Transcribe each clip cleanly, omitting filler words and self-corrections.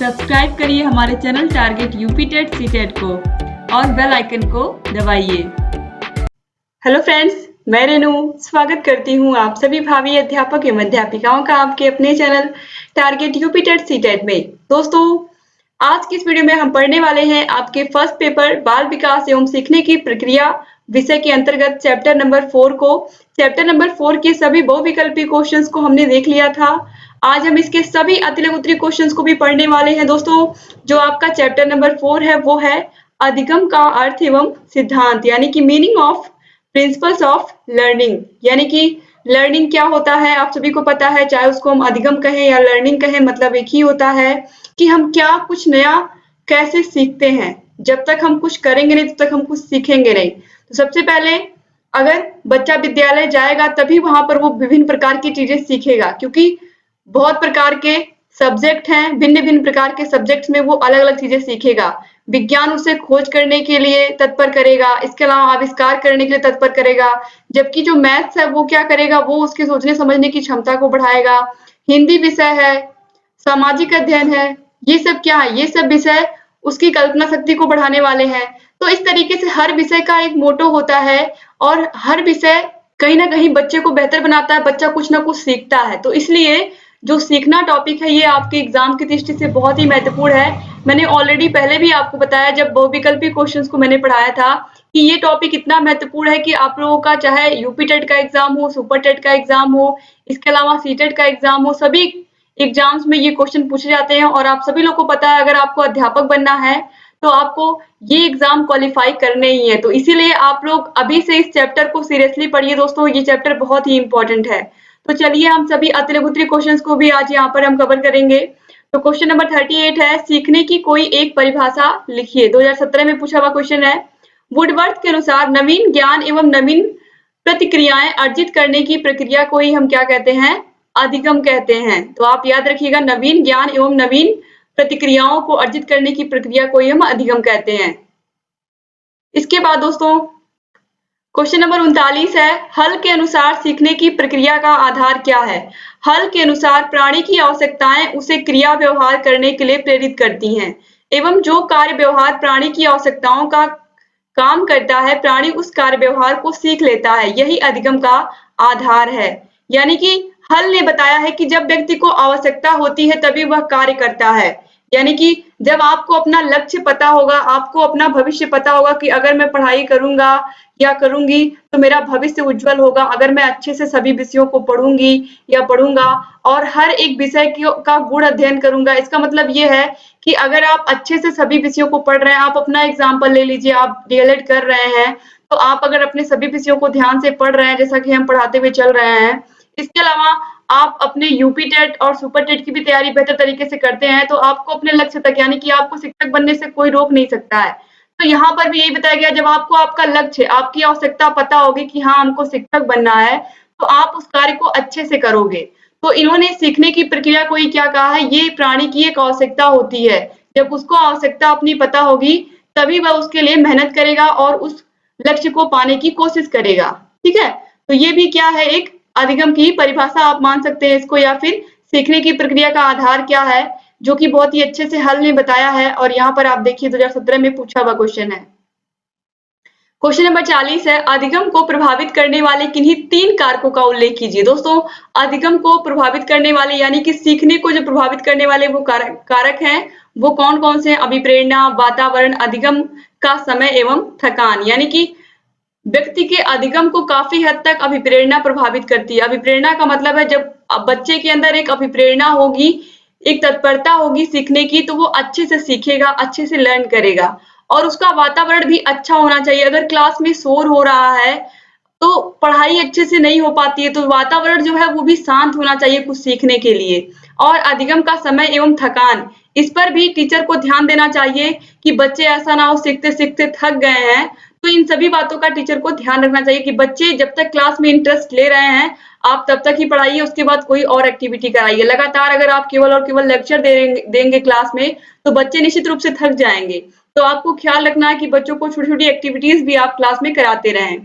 Subscribe करिए हमारे channel target UP TET CTET को और बेल आइकन को दबाइए। हेलो फ्रेंड्स, मैं रेनू स्वागत करती हूँ आप सभी भावी अध्यापक एवं अध्यापिकाओं का आपके अपने channel target UP TET CTET में। दोस्तों, आज की इस वीडियो में हम पढ़ने वाले हैं आपके फर्स्ट पेपर बाल विकास एवं सीखने की प्रक्रिया विषय के अंतर्गत चैप्टर नंबर 4 को। चैप्टर नंबर 4 के सभी बहुविकल्पी क्वेश्चंस को हमने देख लिया था। आज हम इसके सभी अतिरिक्त उत्तरी क्वेश्चंस को भी पढ़ने वाले हैं। दोस्तों, जो आपका चैप्टर नंबर 4 है वो है अधिगम का अर्थ एवं सिद्धांत, यानी कि meaning of principles of learning. यानी कि लर्निंग क्या होता है आप सभी को पता है, चाहे उसको हम अधिगम कहें या लर्निंग कहें, मतलब एक ही होता है कि हम क्या कुछ नया कैसे सीखते हैं। जब तक हम कुछ करेंगे नहीं तब तक हम कुछ सीखेंगे नहीं। तो सबसे पहले अगर बच्चा विद्यालय जाएगा तभी वहां पर वो विभिन्न प्रकार की चीजें सीखेगा, क्योंकि बहुत प्रकार के सब्जेक्ट हैं, भिन्न भिन्न प्रकार के सब्जेक्ट्स में वो अलग अलग चीजें सीखेगा। विज्ञान उसे खोज करने के लिए तत्पर करेगा, इसके अलावा आविष्कार करने के लिए तत्पर करेगा, जबकि जो मैथ्स है वो क्या करेगा, वो उसके सोचने समझने की क्षमता को बढ़ाएगा। हिंदी विषय है, सामाजिक अध्ययन है, ये सब क्या है, ये सब विषय उसकी कल्पना शक्ति को बढ़ाने वाले हैं। तो इस तरीके से हर विषय का एक मोटो होता है और हर विषय कहीं ना कहीं बच्चे को बेहतर बनाता है, बच्चा कुछ ना कुछ सीखता है। तो इसलिए जो सीखना टॉपिक है ये आपके एग्जाम की दृष्टि से बहुत ही महत्वपूर्ण है। मैंने ऑलरेडी पहले भी आपको बताया जब बहुविकल्पी क्वेश्चंस को मैंने पढ़ाया था कि ये टॉपिक इतना महत्वपूर्ण है कि आप लोगों का चाहे यूपी टेट का एग्जाम हो, सुपर टेट का एग्जाम हो, इसके अलावा सीटेट का एग्जाम हो, सभी एग्जाम्स में ये क्वेश्चन पूछे जाते हैं। और आप सभी लोग को पता है अगर आपको अध्यापक बनना है तो आपको ये एग्जाम क्वालिफाई करने ही है। तो इसीलिए आप लोग अभी से इस चैप्टर को सीरियसली पढ़िए दोस्तों, ये चैप्टर बहुत ही इंपॉर्टेंट है। तो चलिए हम सभी अतिरिक्त उत्तरी क्वेश्चंस को भी आज यहाँ पर हम कवर करेंगे। तो क्वेश्चन नंबर 38 है, सीखने की कोई एक परिभाषा लिखिए। 2017 में पूछा हुआ क्वेश्चन है। वुडवर्थ के अनुसार नवीन ज्ञान एवं नवीन प्रतिक्रियाएं अर्जित करने की प्रक्रिया को ही हम क्या कहते हैं, अधिगम कहते हैं। तो आप याद रखिएगा, नवीन ज्ञान एवं नवीन प्रतिक्रियाओं को अर्जित करने की प्रक्रिया को ही हम अधिगम कहते हैं। इसके बाद दोस्तों क्वेश्चन नंबर 39 है, हल के अनुसार सीखने की प्रक्रिया का आधार क्या है। हल के अनुसार प्राणी की आवश्यकताएं उसे क्रिया व्यवहार करने के लिए प्रेरित करती हैं एवं जो कार्य व्यवहार प्राणी की आवश्यकताओं का काम करता है, प्राणी उस कार्य व्यवहार को सीख लेता है, यही अधिगम का आधार है। यानी कि हल ने बताया है कि जब व्यक्ति को आवश्यकता होती है तभी वह कार्य करता है। यानी कि जब आपको अपना लक्ष्य पता होगा, आपको अपना भविष्य पता होगा कि अगर मैं पढ़ाई करूंगा या करूंगी तो मेरा भविष्य उज्जवल होगा, अगर मैं अच्छे से सभी विषयों को पढ़ूंगी या पढ़ूंगा और हर एक विषय का गुण अध्ययन करूंगा। इसका मतलब ये है कि अगर आप अच्छे से सभी विषयों को पढ़ रहे हैं, आप अपना एग्जाम्पल ले लीजिए, आप डीएलएड कर रहे हैं, तो आप अगर अपने सभी विषयों को ध्यान से पढ़ रहे हैं जैसा कि हम पढ़ाते हुए चल रहे हैं, इसके अलावा आप अपने यूपी टेट और सुपर टेट की भी तैयारी बेहतर तरीके से करते हैं, तो आपको अपने लक्ष्य तक, यानी कि आपको शिक्षक बनने से कोई रोक नहीं सकता है। तो यहाँ पर भी यही बताया गया, जब आपको आपका लक्ष्य, आपकी आवश्यकता पता होगी कि हाँ हमको शिक्षक बनना है, तो आप उस कार्य को अच्छे से करोगे। तो इन्होंने सीखने की प्रक्रिया को ही क्या कहा है, ये प्राणी की एक आवश्यकता होती है। जब उसको आवश्यकता अपनी पता होगी तभी वह उसके लिए मेहनत करेगा और उस लक्ष्य को पाने की कोशिश करेगा। ठीक है, तो ये भी क्या है, एक अधिगम की परिभाषा आप मान सकते हैं इसको, या फिर सीखने की प्रक्रिया का आधार क्या है, जो कि बहुत ही अच्छे से हल ने बताया है। और यहाँ पर आप देखिए 2017 में पूछा हुआ क्वेश्चन है। क्वेश्चन नंबर 40 है, अधिगम को प्रभावित करने वाले किन्हीं 3 कारकों का उल्लेख कीजिए। दोस्तों, अधिगम को प्रभावित करने वाले यानी कि सीखने को जो प्रभावित करने वाले वो कारक हैं, वो कौन कौन से हैं? अभिप्रेरणा, वातावरण, अधिगम का समय एवं थकान। यानी कि व्यक्ति के अधिगम को काफी हद तक अभिप्रेरणा प्रभावित करती है। अभिप्रेरणा का मतलब है जब बच्चे के अंदर एक अभिप्रेरणा होगी, एक तत्परता होगी सीखने की, तो वो अच्छे से सीखेगा, अच्छे से लर्न करेगा। और उसका वातावरण भी अच्छा होना चाहिए। अगर क्लास में शोर हो रहा है तो पढ़ाई अच्छे से नहीं हो पाती है, तो वातावरण जो है वो भी शांत होना चाहिए कुछ सीखने के लिए। और अधिगम का समय एवं थकान, इस पर भी टीचर को ध्यान देना चाहिए कि बच्चे ऐसा ना हो सीखते सीखते थक गए हैं। तो इन सभी बातों का टीचर को ध्यान रखना चाहिए कि बच्चे जब तक क्लास में इंटरेस्ट ले रहे हैं आप तब तक ही पढ़ाइए, उसके बाद कोई और एक्टिविटी कराइए। लगातार अगर आप केवल और केवल लेक्चर देंगे क्लास में तो बच्चे निश्चित रूप से थक जाएंगे। तो आपको ख्याल रखना है कि बच्चों को छोटी छोटी एक्टिविटीज भी आप क्लास में कराते रहें।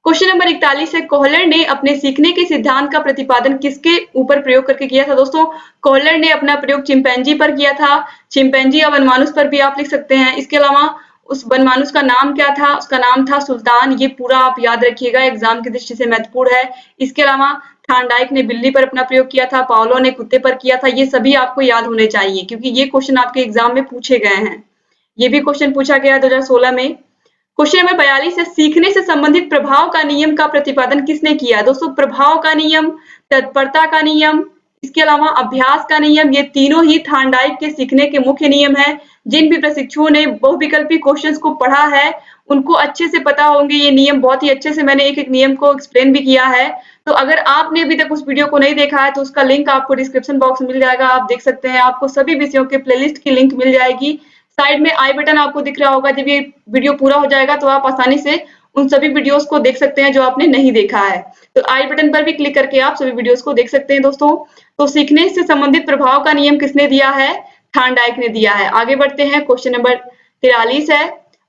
क्वेश्चन नंबर 41 है, कोहलर ने अपने सीखने के सिद्धांत का प्रतिपादन किसके ऊपर प्रयोग करके किया था? दोस्तों, कोहलर ने अपना प्रयोग चिंपैंजी पर किया था। चिंपैंजी या वनमानुष पर भी आप लिख सकते हैं। इसके अलावा उस वनमानुष का नाम क्या था? उसका नाम था सुल्तान। ये पूरा आप याद रखिएगा, एग्जाम की दृष्टि से महत्वपूर्ण है। इसके अलावा थार्नडाइक ने बिल्ली पर अपना प्रयोग किया था, पावलो ने कुत्ते पर किया था। ये सभी आपको याद होने चाहिए क्योंकि ये क्वेश्चन आपके एग्जाम में पूछे गए हैं। ये भी क्वेश्चन पूछा गया 2016 में। क्वेश्चन नंबर 42 है, सीखने से संबंधित प्रभाव का नियम का प्रतिपादन किसने किया? दोस्तों, प्रभाव का नियम, तत्परता का नियम, इसके अलावा अभ्यास का नियम, ये तीनों ही थार्नडाइक के सीखने के मुख्य नियम हैं। जिन भी प्रशिक्षुओं ने बहुविकल्पी क्वेश्चंस को पढ़ा है उनको अच्छे से पता होंगे ये नियम। बहुत ही अच्छे से मैंने एक एक नियम को एक्सप्लेन भी किया है। तो अगर आपने अभी तक उस वीडियो को नहीं देखा है तो उसका लिंक आपको डिस्क्रिप्शन बॉक्स में मिल जाएगा, आप देख सकते हैं। आपको सभी विषयों के प्लेलिस्ट की लिंक मिल जाएगी। साइड में आई बटन आपको दिख रहा होगा। जब ये वीडियो पूरा हो जाएगा तो आप आसानी से उन सभी वीडियोस को देख सकते हैं जो आपने नहीं देखा है। तो आई बटन पर भी क्लिक करके आप सभी वीडियोस को देख सकते हैं दोस्तों। तो सीखने से संबंधित प्रभाव का नियम किसने दिया है? थार्नडाइक ने दिया है। आगे बढ़ते हैं, क्वेश्चन नंबर 43 है,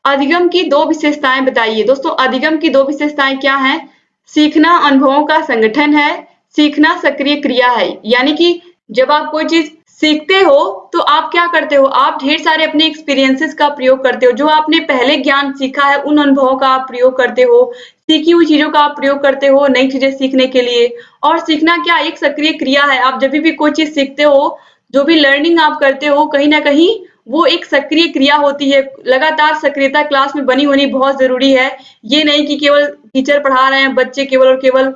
अधिगम की दो विशेषताएं बताइए। दोस्तों, अधिगम की दो विशेषताएं क्या हैं? सीखना अनुभवों का संगठन है, सीखना सक्रिय क्रिया है। यानी कि जब आप कोई चीज सीखते हो तो आप क्या करते हो? आप ढेर सारे अपने एक्सपीरियंसेस का प्रयोग करते हो। जो आपने पहले ज्ञान सीखा है उन अनुभवों का आप प्रयोग करते हो, सीखी हुई चीजों का आप प्रयोग करते हो नई चीजें सीखने के लिए। और सीखना क्या, एक सक्रिय क्रिया है। आप जब भी कोई चीज सीखते हो, जो भी लर्निंग आप करते हो, कहीं ना कहीं वो एक सक्रिय क्रिया होती है। लगातार सक्रियता क्लास में बनी होनी बहुत जरूरी है। ये नहीं कि केवल टीचर पढ़ा रहे हैं, बच्चे केवल और केवल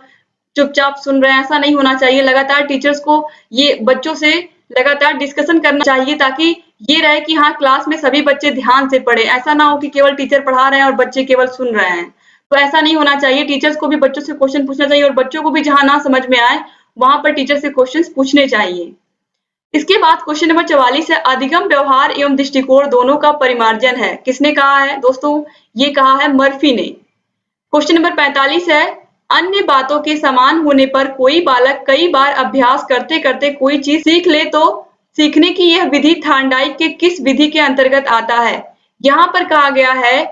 चुपचाप सुन रहे हैं, ऐसा नहीं होना चाहिए। लगातार टीचर्स को ये बच्चों से लगातार डिस्कशन करना चाहिए ताकि ये रहे कि हाँ, क्लास में सभी बच्चे ध्यान से पढ़े। ऐसा ना हो कि केवल टीचर पढ़ा रहे हैं और बच्चे केवल सुन रहे हैं। तो ऐसा नहीं होना चाहिए। टीचर्स को भी बच्चों से क्वेश्चन पूछना चाहिए और बच्चों को भी जहां ना समझ में आए वहां पर टीचर से क्वेश्चन पूछने चाहिए। इसके बाद क्वेश्चन नंबर 44 है, अधिगम व्यवहार एवं दृष्टिकोण दोनों का परिमार्जन है। किसने कहा है? दोस्तों, ये कहा है मर्फी ने। क्वेश्चन नंबर 45 है, अन्य बातों के समान होने पर कोई बालक कई बार अभ्यास करते करते कोई चीज सीख ले तो सीखने की यह विधि थार्नडाइक के किस विधि के अंतर्गत आता है? यहाँ पर कहा गया है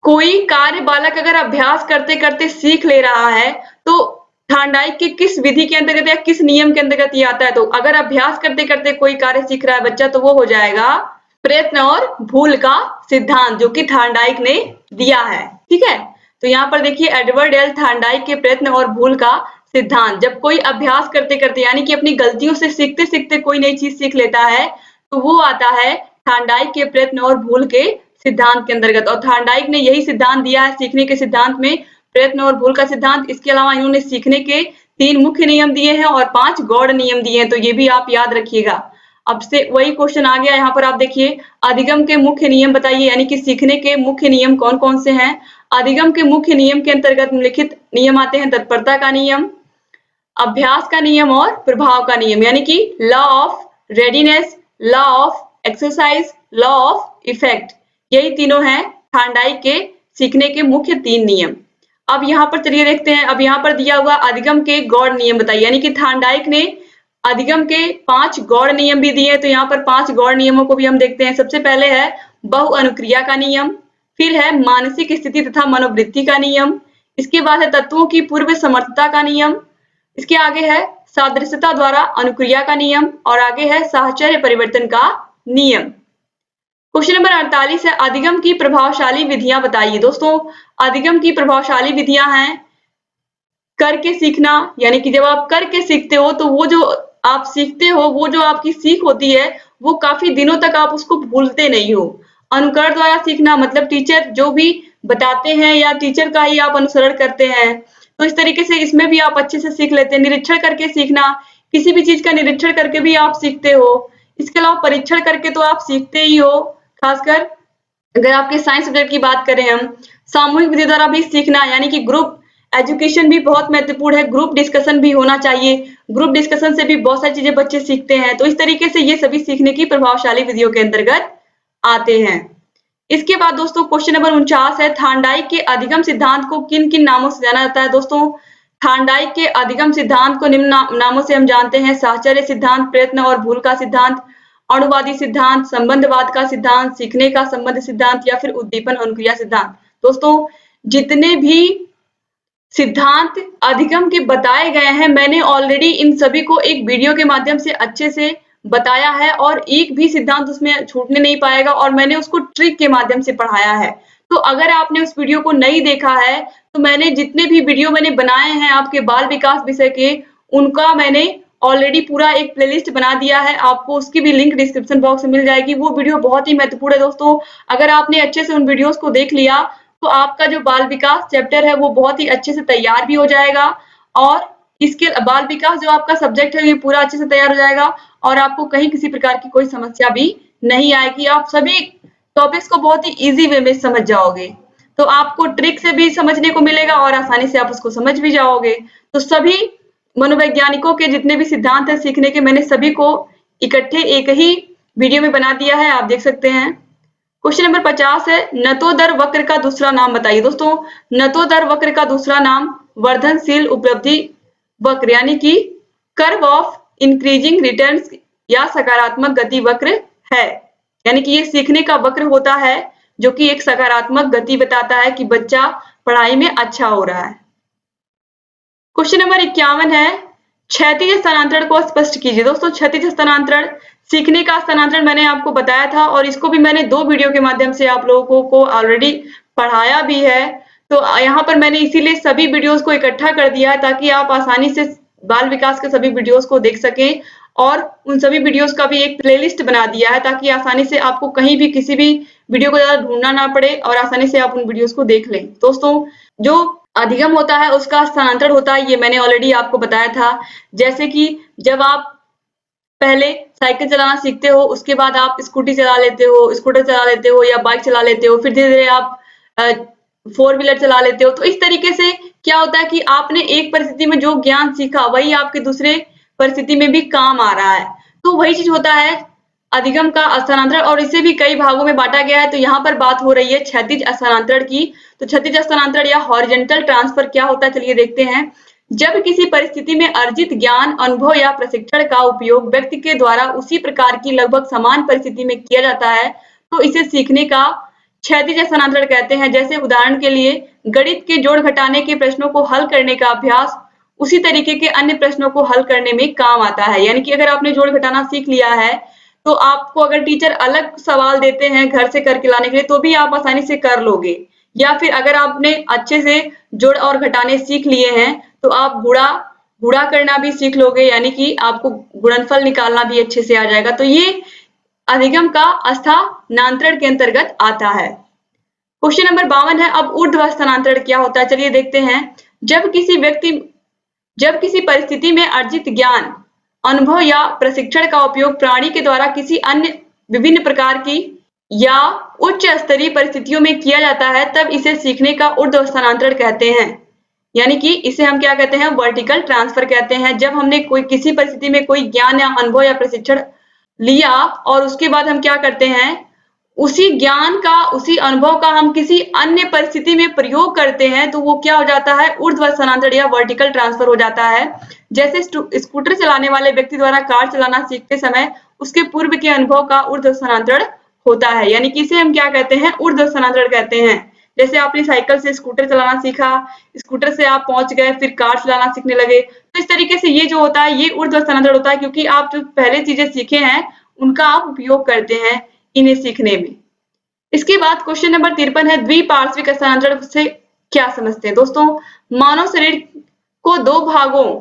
कोई कार्य बालक अगर अभ्यास करते करते सीख ले रहा है तो थार्नडाइक के किस विधि के अंतर्गत या किस नियम के अंतर्गत ये आता है? तो अगर अभ्यास करते करते कोई कार्य सीख रहा है बच्चा तो वो हो जाएगा प्रयत्न और भूल का सिद्धांत, जो कि थार्नडाइक ने दिया है। ठीक है, तो यहाँ पर देखिए एडवर्ड एल थार्नडाइक के प्रयत्न और भूल का सिद्धांत। जब कोई अभ्यास करते करते यानी कि अपनी गलतियों से सीखते सीखते कोई नई चीज सीख लेता है तो वो आता है थार्नडाइक के प्रयत्न और भूल के सिद्धांत के अंतर्गत। और थार्नडाइक ने यही सिद्धांत दिया है सीखने के सिद्धांत में, प्रयत्न और भूल का सिद्धांत। इसके अलावा इन्होंने सीखने के 3 मुख्य नियम दिए हैं और 5 गौड़ नियम दिए हैं, तो ये भी आप याद रखिएगा। अब से वही क्वेश्चन आ गया। यहाँ पर आप देखिए, अधिगम के मुख्य नियम बताइए, यानी कि सीखने के मुख्य नियम कौन कौन से हैं? अधिगम के मुख्य नियम के अंतर्गत निम्नलिखित नियम आते हैं, तत्परता का नियम, अभ्यास का नियम और प्रभाव का नियम। यानी कि law of readiness, law of exercise, law of effect, यही तीनों हैं थार्नडाइक के सीखने के मुख्य 3 नियम। अब यहाँ पर चलिए देखते हैं। अब यहाँ पर दिया हुआ अधिगम के गौड़ नियम बताइए, यानी कि थार्नडाइक ने अधिगम के 5 गौड़ नियम भी दिए, तो यहाँ पर 5 गौड़ नियमों को भी हम देखते हैं। सबसे पहले है बहु अनुक्रिया का नियम, फिर है मानसिक स्थिति तथा मनोवृत्ति का नियम, इसके बाद है तत्वों की पूर्व समर्थता का नियम, इसके आगे है सादृश्यता द्वारा अनुक्रिया का नियम और आगे है साहचर्य परिवर्तन का नियम। क्वेश्चन नंबर 48 है, अधिगम की प्रभावशाली विधियां बताइए। दोस्तों, अधिगम की प्रभावशाली विधियां हैं करके सीखना, यानी कि जब आप करके सीखते हो तो वो जो आप सीखते हो, वो जो आपकी सीख होती है वो काफी दिनों तक आप उसको भूलते नहीं हो। अनुकरण द्वारा सीखना मतलब टीचर जो भी बताते हैं या टीचर का ही आप अनुसरण करते हैं, तो इस तरीके से इसमें भी आप अच्छे से सीख लेते हैं। निरीक्षण करके सीखना, किसी भी चीज का निरीक्षण करके भी आप सीखते हो। इसके अलावा परीक्षण करके तो आप सीखते ही हो। खासकर अगर आपके साइंस सब्जेक्ट की बात करें हम, सामूहिक विधि द्वारा भी सीखना, यानी कि ग्रुप एजुकेशन भी बहुत महत्वपूर्ण है। ग्रुप डिस्कशन भी होना चाहिए, ग्रुप डिस्कशन से भी बहुत सारी चीजें बच्चे सीखते हैं। तो इस तरीके से ये सभी सीखने की प्रभावशाली विधियों के अंतर्गत आते हैं। इसके बाद दोस्तों क्वेश्चन नंबर 49 है, थार्नडाइक के अधिगम सिद्धांत को किन किन नामों से जाना जाता है? दोस्तों, थार्नडाइक के अधिगम सिद्धांत को निम्न नामों से हम जानते हैं, साहचर्य सिद्धांत, प्रयत्न और भूल का सिद्धांत, अणुवादी सिद्धांत, संबंधवाद का सिद्धांत, सीखने का संबंध सिद्धांत या फिर उद्दीपन अनुक्रिया सिद्धांत। दोस्तों, जितने भी सिद्धांत अधिगम के बताए गए हैं, मैंने ऑलरेडी इन सभी को एक वीडियो के माध्यम से अच्छे से बताया है और एक भी सिद्धांत उसमें छूटने नहीं पाएगा और मैंने उसको ट्रिक के माध्यम से पढ़ाया है। तो अगर आपने उस वीडियो को नहीं देखा है, तो मैंने जितने भी वीडियो मैंने बनाए हैं आपके बाल विकास विषय के, उनका मैंने ऑलरेडी पूरा एक प्लेलिस्ट बना दिया है। आपको उसकी भी लिंक डिस्क्रिप्शन बॉक्स में मिल जाएगी। वो वीडियो बहुत ही महत्वपूर्ण है दोस्तों। अगर आपने अच्छे से उन वीडियोस को देख लिया, तो आपका जो बाल विकास चैप्टर है वो बहुत ही अच्छे से तैयार भी हो जाएगा और इसके बाल विकास जो आपका सब्जेक्ट है ये पूरा अच्छे से तैयार हो जाएगा और आपको कहीं किसी प्रकार की कोई समस्या भी नहीं आएगी। आप सभी टॉपिक्स को बहुत ही इजी वे में समझ जाओगे। तो आपको ट्रिक से भी समझने को मिलेगा और आसानी से आप उसको समझ भी जाओगे। तो सभी मनोवैज्ञानिकों के जितने भी सिद्धांत है सीखने के, मैंने सभी को इकट्ठे एक ही वीडियो में बना दिया है, आप देख सकते हैं। क्वेश्चन नंबर 50 है, नतोदर वक्र का दूसरा नाम बताइए। दोस्तों, नतोदर वक्र का दूसरा नाम वर्धनशील उपलब्धि वक्र यानी कि कर्व ऑफ इंक्रीजिंग रिटर्न्स या सकारात्मक गति वक्र है। यानी कि ये सीखने का वक्र होता है जो कि एक सकारात्मक गति बताता है कि बच्चा पढ़ाई में अच्छा हो रहा है। क्वेश्चन नंबर 51 है, क्षैतिज स्थानांतरण को स्पष्ट कीजिए। दोस्तों, क्षैतिज स्थानांतरण सीखने का स्थानांतरण मैंने आपको बताया था और इसको भी मैंने 2 वीडियो के माध्यम से आप लोगों को ऑलरेडी पढ़ाया भी है। तो यहाँ पर मैंने इसीलिए सभी वीडियोस को इकट्ठा कर दिया है ताकि आप आसानी से बाल विकास के सभी वीडियोस को देख सकें और उन सभी वीडियोस का भी एक प्लेलिस्ट बना दिया है ताकि आसानी से आपको कहीं भी किसी भी वीडियो को ज्यादा ढूंढना ना पड़े और आसानी से आप उन वीडियोस को देख लें। दोस्तों, जो अधिगम होता है उसका स्थानांतरण होता है, ये मैंने ऑलरेडी आपको बताया था। जैसे कि जब आप पहले साइकिल चलाना सीखते हो, उसके बाद आप स्कूटी चला लेते हो, स्कूटर चला लेते हो या बाइक चला लेते हो, फिर धीरे धीरे आप 4 व्हीलर चला लेते हो। तो इस तरीके से क्या होता है कि आपने एक परिस्थिति में जो ज्ञान सीखा वही आपके दूसरे परिस्थिति में भी काम आ रहा है। तो वही चीज होता है अधिगम का स्थानांतरण और इसे भी कई भागों में बांटा गया है। तो यहाँ पर बात हो रही है क्षैतिज स्थानांतरण की। तो क्षैतिज स्थानांतरण या हॉरिजॉन्टल ट्रांसफर क्या होता है, चलिए देखते हैं। जब किसी परिस्थिति में अर्जित ज्ञान, अनुभव या प्रशिक्षण का उपयोग व्यक्ति के द्वारा उसी प्रकार की लगभग समान परिस्थिति में किया जाता है तो इसे सीखने का क्षैतिज स्थानांतरण कहते हैं। जैसे उदाहरण के लिए गणित के जोड़ घटाने के प्रश्नों को हल करने का अभ्यास उसी तरीके के अन्य प्रश्नों को हल करने में काम आता है। यानी कि अगर आपने जोड़ घटाना सीख लिया है तो आपको अगर टीचर अलग सवाल देते हैं घर से करके लाने के लिए तो भी आप आसानी से कर लोगे। या फिर अगर आपने अच्छे से जोड़ और घटाने सीख लिए हैं तो आप गुणा करना भी सीख लोगे, यानी कि आपको गुणनफल निकालना भी अच्छे से आ जाएगा। तो ये अधिगम का स्थानांतरण के अंतर्गत आता है। क्वेश्चन नंबर 52 है, अब ऊर्ध्व स्थानांतरण क्या होता है, चलिए देखते हैं। जब किसी परिस्थिति में अर्जित ज्ञान, अनुभव या प्रशिक्षण का उपयोग प्राणी के द्वारा किसी अन्य विभिन्न प्रकार की या उच्च स्तरीय परिस्थितियों में किया जाता है तब इसे सीखने का ऊर्ध्व स्थानांतरण कहते हैं। यानी कि इसे हम क्या कहते हैं, वर्टिकल ट्रांसफर कहते हैं। जब हमने कोई किसी परिस्थिति में कोई ज्ञान या अनुभव या प्रशिक्षण लिया और उसके बाद हम क्या करते हैं, उसी ज्ञान का, उसी अनुभव का हम किसी अन्य परिस्थिति में प्रयोग करते हैं तो वो क्या हो जाता है, ऊर्ध्व स्थानांतरण या वर्टिकल ट्रांसफर हो जाता है। जैसे स्कूटर चलाने वाले व्यक्ति द्वारा कार चलाना सीखते समय उसके पूर्व के अनुभव का ऊर्ध्व स्थानांतरण होता है। यानी कि इसे हम क्या कहते हैं, ऊर्ध्व स्थानांतरण कहते हैं। जैसे आपने साइकिल से स्कूटर चलाना सीखा, स्कूटर से आप पहुंच गए, फिर कार चलाना सीखने लगे। तो इस तरीके से ये जो होता है ये ऊर्ध्व स्थानांतरण होता है क्योंकि आप जो पहले चीजें सीखे हैं उनका आप उपयोग करते हैं इन्हें सीखने में। इसके बाद क्वेश्चन नंबर 53 है, द्विपार्श्विक स्थानांतरण से क्या समझते हैं। दोस्तों, मानव शरीर को 2 भागों,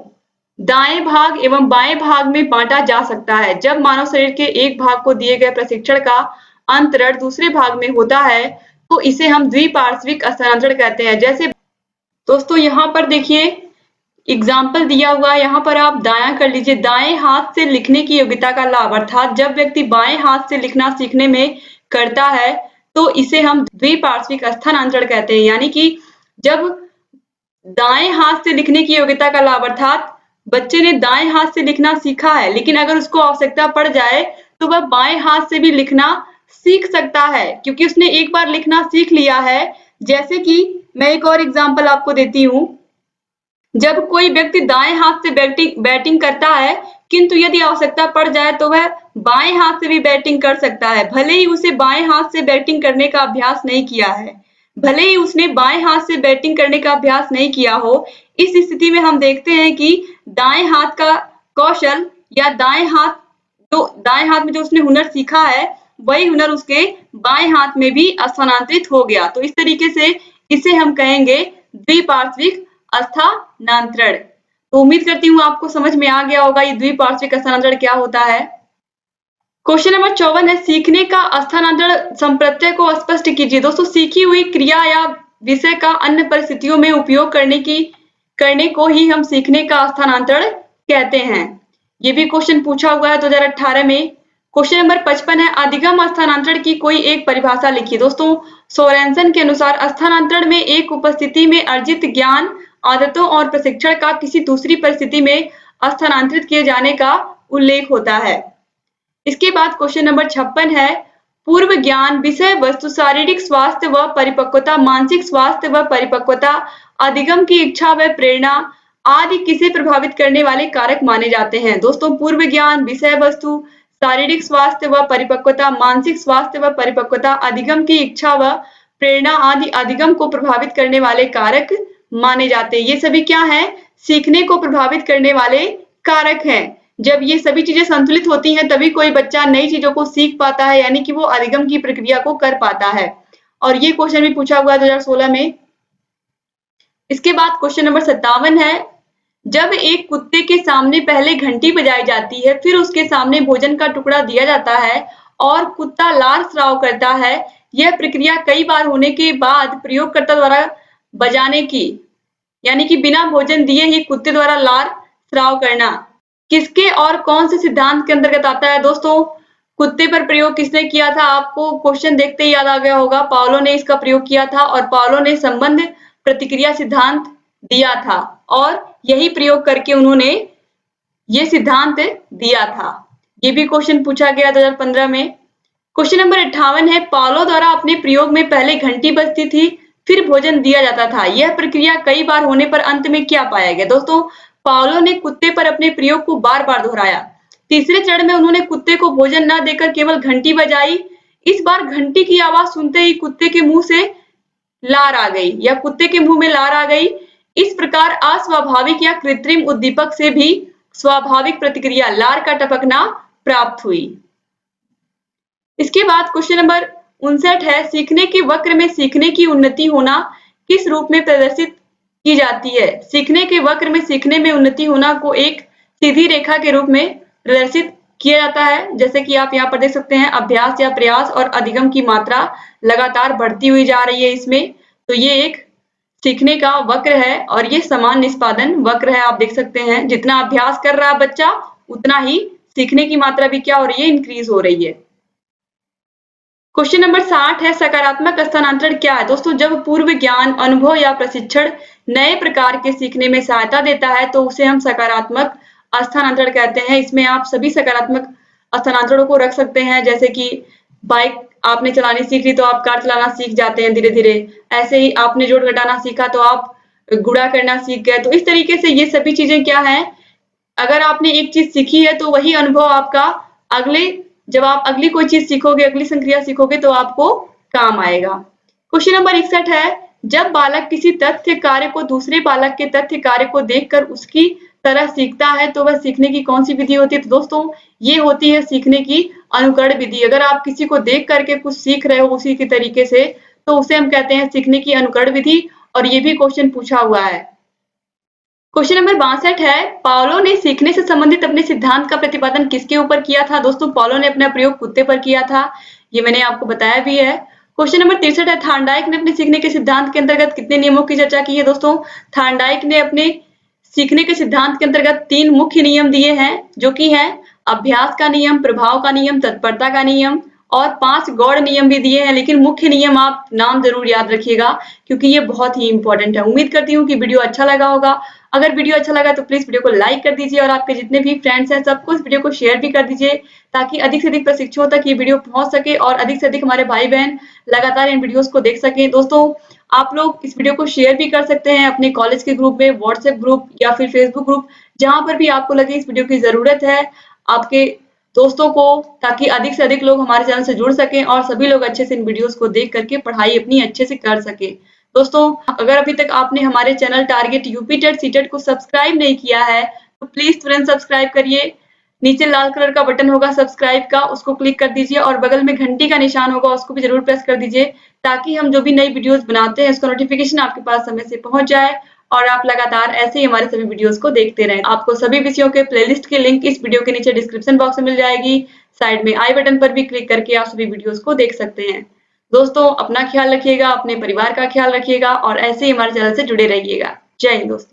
दाएं भाग एवं बाएं भाग में बांटा जा सकता है। जब मानव शरीर के एक भाग को दिए गए प्रशिक्षण का अंतरण दूसरे भाग में होता है तो इसे हम द्विपार्श्विक स्थानांतरण कहते हैं। जैसे दोस्तों यहाँ पर देखिए एग्जाम्पल दिया हुआ है, यहाँ पर आप दायां कर लीजिए। दाएं हाथ से लिखने की योग्यता का लाभ, अर्थात जब व्यक्ति बाएं हाथ से लिखना सीखने में करता है तो इसे हम द्विपार्श्विक स्थानांतरण कहते हैं। यानी कि जब दाएं हाथ से लिखने की योग्यता का लाभ, अर्थात बच्चे ने दाएं हाथ से लिखना सीखा है लेकिन अगर उसको आवश्यकता पड़ जाए तो वह बाएं हाथ से भी लिखना सीख सकता है क्योंकि उसने एक बार लिखना सीख लिया है। जैसे कि मैं एक और एग्जांपल आपको देती हूँ। जब कोई व्यक्ति दाएं हाथ से बैटिंग करता है किंतु यदि आवश्यकता पड़ जाए तो वह बाएं हाथ से भी बैटिंग कर सकता है, भले ही उसे बाएं हाथ से बैटिंग करने का अभ्यास नहीं किया है। भले ही उसने बाएं हाथ से बैटिंग करने का अभ्यास नहीं किया हो, इस स्थिति में हम देखते हैं कि दाएं हाथ का कौशल या दाएं हाथ में जो उसने हुनर सीखा है, वही हुनर उसके बाएं हाथ में भी स्थानांतरित हो गया। तो इस तरीके से इसे हम कहेंगे द्विपार्श्विक स्थानांतरण। तो उम्मीद करती हूँ आपको समझ में आ गया होगा ये द्विपार्श्विक स्थानांतरण क्या होता है। क्वेश्चन नंबर 54 है, सीखने का स्थानांतरण संप्रत्यय को स्पष्ट कीजिए। दोस्तों, सीखी हुई क्रिया या विषय का अन्य परिस्थितियों में उपयोग करने को ही हम सीखने का स्थानांतरण कहते हैं। ये भी क्वेश्चन पूछा हुआ है 2018 में। क्वेश्चन नंबर 55 है, अधिगम स्थानांतरण की कोई एक परिभाषा लिखिए। दोस्तों, सोरेनसन के अनुसार स्थानांतरण में एक उपस्थिति में अर्जित ज्ञान, आदतों और प्रशिक्षण का किसी दूसरी परिस्थिति में स्थानांतरित किए जाने का उल्लेख होता है। इसके बाद क्वेश्चन नंबर 56 है, पूर्व ज्ञान, विषय वस्तु, शारीरिक स्वास्थ्य व परिपक्वता, मानसिक स्वास्थ्य व परिपक्वता, अधिगम की इच्छा व प्रेरणा आदि किसे प्रभावित करने वाले कारक माने जाते हैं। दोस्तों, पूर्व ज्ञान, विषय वस्तु, शारीरिक स्वास्थ्य व परिपक्वता, मानसिक स्वास्थ्य व परिपक्वता, अधिगम की इच्छा व प्रेरणा आदि अधिगम को प्रभावित करने वाले कारक माने जाते हैं। ये सभी क्या है? सीखने को प्रभावित करने वाले कारक हैं। जब ये सभी चीजें संतुलित होती हैं तभी कोई बच्चा नई चीजों को सीख पाता है, यानी कि वो अधिगम की प्रक्रिया को कर पाता है। और ये क्वेश्चन भी पूछा हुआ है 2016 में। इसके बाद क्वेश्चन नंबर 57 है, जब एक कुत्ते के सामने पहले घंटी बजाई जाती है, फिर उसके सामने भोजन का टुकड़ा दिया जाता है और कुत्ता लार स्राव करता है, यह प्रक्रिया कई बार होने के बाद प्रयोगकर्ता द्वारा बजाने की, यानी कि बिना भोजन दिए ही कुत्ते द्वारा लार स्राव करना, किसके और कौन से सिद्धांत के अंतर्गत आता है। दोस्तों, कुत्ते पर प्रयोग किसने किया था? आपको क्वेश्चन देखते ही याद आ गया होगा, पावलो ने इसका प्रयोग किया था और पावलो ने संबंध प्रतिक्रिया सिद्धांत दिया था और यही प्रयोग करके उन्होंने ये सिद्धांत दिया था। ये भी क्वेश्चन पूछा गया 2015 में। क्वेश्चन नंबर 58 है, पावलो द्वारा अपने प्रयोग में पहले घंटी बजती थी, फिर भोजन दिया जाता था, यह प्रक्रिया कई बार होने पर अंत में क्या पाया गया। दोस्तों, पावलो ने कुत्ते पर अपने प्रयोग को बार बार दोहराया। तीसरे चरण में उन्होंने कुत्ते को भोजन न देकर केवल घंटी बजाई। इस बार घंटी की आवाज सुनते ही कुत्ते के मुंह से लार आ गई या कुत्ते के मुंह में लार आ गई। इस प्रकार अस्वाभाविक या कृत्रिम उद्दीपक से भी स्वाभाविक प्रतिक्रिया लार का टपकना प्राप्त हुई। इसके बाद क्वेश्चन नंबर 59 है, सीखने के वक्र में सीखने की उन्नति होना किस रूप में प्रदर्शित की जाती है। सीखने के वक्र में सीखने में उन्नति होना को एक सीधी रेखा के रूप में प्रदर्शित किया जाता है, जैसे कि आप यहाँ पर देख सकते हैं, अभ्यास या प्रयास और अधिगम की मात्रा लगातार बढ़ती हुई जा रही है इसमें। तो ये एक सीखने का वक्र है और ये समान निष्पादन वक्र है। आप देख सकते हैं, जितना अभ्यास कर रहा है बच्चा उतना ही सीखने की मात्रा भी क्या हो रही है? इंक्रीज हो रही है। क्वेश्चन नंबर 60 है, सकारात्मक स्थानांतरण क्या है। दोस्तों, जब पूर्व ज्ञान, अनुभव या प्रशिक्षण नए प्रकार के सीखने में सहायता देता है तो उसे हम सकारात्मक स्थानांतरण कहते हैं। इसमें आप सभी सकारात्मक स्थानांतरणों को रख सकते हैं, जैसे कि बाइक आपने चलानी सीख ली तो आप कार चलाना सीख जाते हैं धीरे धीरे। ऐसे ही आपने जोड़ घटाना सीखा तो आप गुणा करना सीख गए। तो इस तरीके से ये सभी चीजें क्या है, अगर आपने एक चीज सीखी है तो वही अनुभव आपका जब आप अगली कोई चीज सीखोगे, अगली संक्रिया सीखोगे तो आपको काम आएगा। क्वेश्चन नंबर 61 है, जब बालक किसी तथ्य कार्य को दूसरे बालक के तथ्य कार्य को देखकर उसकी तरह सीखता है तो वह सीखने की कौन सी विधि होती है। तो दोस्तों, ये होती है सीखने की अनुकरण विधि। अगर आप किसी को देख करके कुछ सीख रहे हो उसी के तरीके से तो उसे हम कहते हैं सीखने की अनुकरण विधि, और ये भी क्वेश्चन पूछा हुआ है। क्वेश्चन नंबर 62 है, पावलो ने सीखने से संबंधित अपने सिद्धांत का प्रतिपादन किसके ऊपर किया था। दोस्तों, पावलो ने अपना प्रयोग कुत्ते पर किया था, ये मैंने आपको बताया भी है। क्वेश्चन नंबर 63 है, थार्नडाइक ने अपने सीखने के सिद्धांत के अंतर्गत कितने नियमों की चर्चा की है। दोस्तों, थार्नडाइक ने अपने सीखने के सिद्धांत के अंतर्गत 3 मुख्य नियम दिए हैं, जो कि है अभ्यास का नियम, प्रभाव का नियम, तत्परता का नियम, और 5 गौड़ नियम भी दिए हैं। लेकिन मुख्य नियम आप नाम जरूर याद रखिएगा क्योंकि ये बहुत ही इंपॉर्टेंट है। उम्मीद करती हूँ कि वीडियो अच्छा लगा होगा। अगर वीडियो अच्छा लगा तो प्लीज वीडियो को लाइक कर दीजिए और आपके जितने भी फ्रेंड्स हैं सबको इस वीडियो को शेयर भी कर दीजिए, ताकि अधिक से अधिक प्रशिक्षुओं तक ये वीडियो पहुंच सके और अधिक से अधिक हमारे भाई बहन लगातार इन वीडियोस को देख सकें। दोस्तों, आप लोग इस वीडियो को शेयर भी कर सकते हैं अपने कॉलेज के ग्रुप में, व्हाट्सएप ग्रुप या फिर फेसबुक ग्रुप, जहां पर भी आपको लगे इस वीडियो की जरूरत है आपके, दोस्तों को, ताकि अधिक से अधिक लोग हमारे चैनल से जुड़ सकें और सभी लोग अच्छे से इन वीडियोस को देख करके पढ़ाई अपनी अच्छे से कर सकें। दोस्तों, अगर अभी तक आपने हमारे channel target UP TET CTET को सब्सक्राइब नहीं किया है तो प्लीज तुरंत सब्सक्राइब करिए। नीचे लाल कलर का बटन होगा सब्सक्राइब का, उसको क्लिक कर दीजिए और बगल में घंटी का निशान होगा, उसको भी जरूर प्रेस कर दीजिए, ताकि हम जो भी नई वीडियोस बनाते हैं उसका नोटिफिकेशन आपके पास समय से पहुंच जाए और आप लगातार ऐसे ही हमारे सभी वीडियोस को देखते रहें। आपको सभी विषयों के प्लेलिस्ट की लिंक इस वीडियो के नीचे डिस्क्रिप्शन बॉक्स में मिल जाएगी। साइड में आई बटन पर भी क्लिक करके आप सभी वीडियोस को देख सकते हैं। दोस्तों, अपना ख्याल रखिएगा, अपने परिवार का ख्याल रखिएगा और ऐसे ही हमारे चैनल से जुड़े रहिएगा। जय हिंद दोस्तों।